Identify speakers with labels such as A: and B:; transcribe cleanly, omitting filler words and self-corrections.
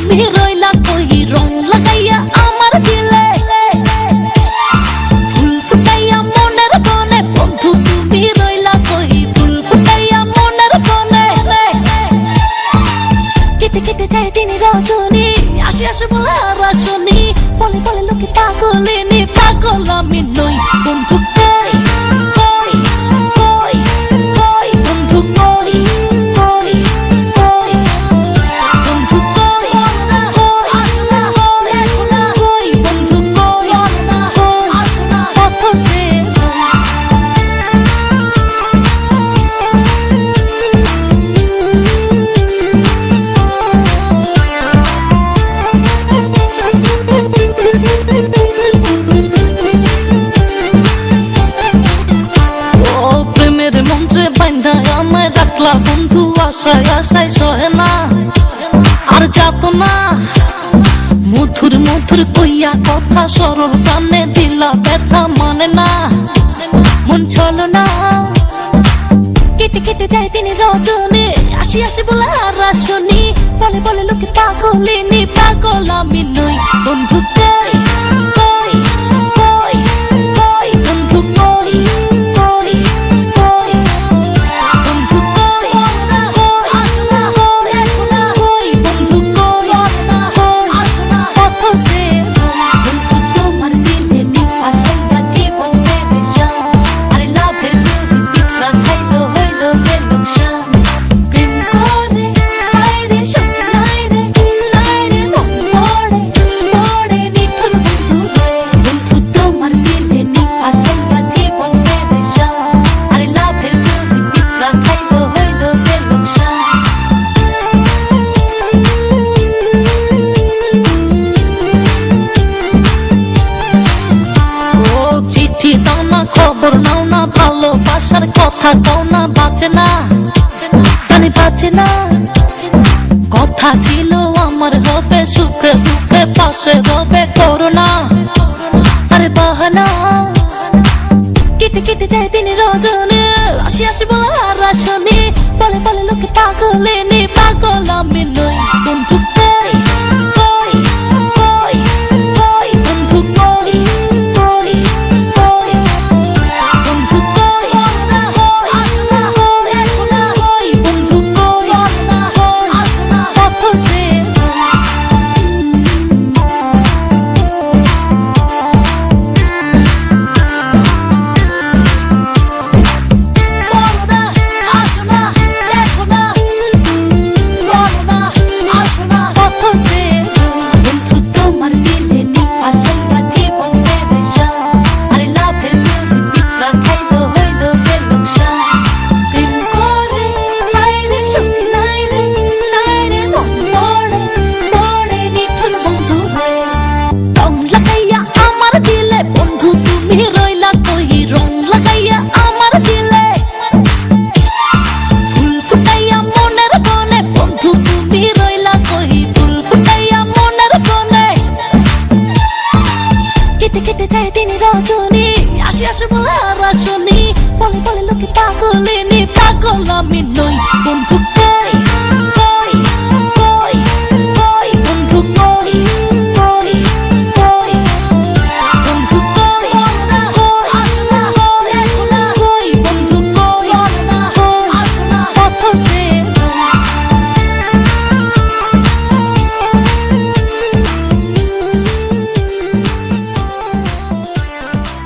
A: তুমি রইলা কই রং লাগাইয়া আমার দিলে ফুল ফুটাইয়া মনের বনে বন্ধু তুমি রইলা কই ফুল ফুটাইয়া মনের বনে কেটে কেটে যায় দিন রজনী আসি আসি বলে আর আসনি বলে বলে লোকে পাগলিনী পাগল আমি নই বন্ধু কই কই কই কই বন্ধু কই কই কই বন্ধু কই কই আসনা দেখনা কই বন্ধু কই না কই আসনা কত যে রাখলা বন্ধু আশায় আশায় সহে না আর যাত না মধুর মধুর কইয়া কথা সরল প্রাণে দিলা ব্যথা মানে না মন চল না কেটে কেটে যায় তিনি রজনী আসি আসি বলে আর আসনি বলে বলে লোকে পাগলিনী পাগল আমি নই বন্ধু কই কই কই কই বন্ধু কই কই কই বন্ধু কই কই আসনা দেখনা কই বন্ধু কই না কই আসনা কত যে বন্ধু তোমার দিলে দীপা সাইবা জীবন বেদেশা আরে লাভের দুধ পিঠা খাইলো হইলো যে লোকসান প্রেম করে আইরে শক্তি নাই রে মন পড়ে পড়ে নিঠুর বন্ধু রে বন্ধু তোমার দিলে দীপা সাইবা জীবন বেদেশা আরে লাভের দুধ পিঠা খাইলো হইলো যে লোকসান ও চিঠি দাও না খবর নাও না ভালোবাসার কথা কও না বাঁচে না জানি বাঁচে না কথা ছিল আমার হবে সুখে দুঃখে পাশে রবে করোনা আরে বাহানা কেটে কেটে যায় দিন রজনী আসি আসি বলে আর আসনি বলে বলে লোকে পাগলিনী পাগল আমি নই বন্ধু কই কই কই কই বন্ধু কই কই কই বন্ধু কই না কই আসনা দেখনা কই বন্ধু কই না কই আসনা কত যে বলনা আসনা দেখনা বলনা আসনা কত যে বন্ধু তোমার দিলে দীপা সাইবা জীবন বেদেশা আরে লাভের দুধ পিঠা খাইলো হইলো যে লোকসান প্রেম করে আইরে শক্তি নাই রে মন পড়ে পড়ে নিঠুর বন্ধু রে রং লাগাইয়া আমার দিলে বন্ধু তুমি রইলা কই রং লাগাইয়া আমার দিলে ফুল ফুটাইয়া মনের বনে বন্ধু তুমি রইলা কই ফুল ফুটাইয়া মনের বনে কেটে কেটে যায় দিন রজনী আসি আসি বলে আর আসনি বলে বলে লোকে পাগলিনী পাগল আমি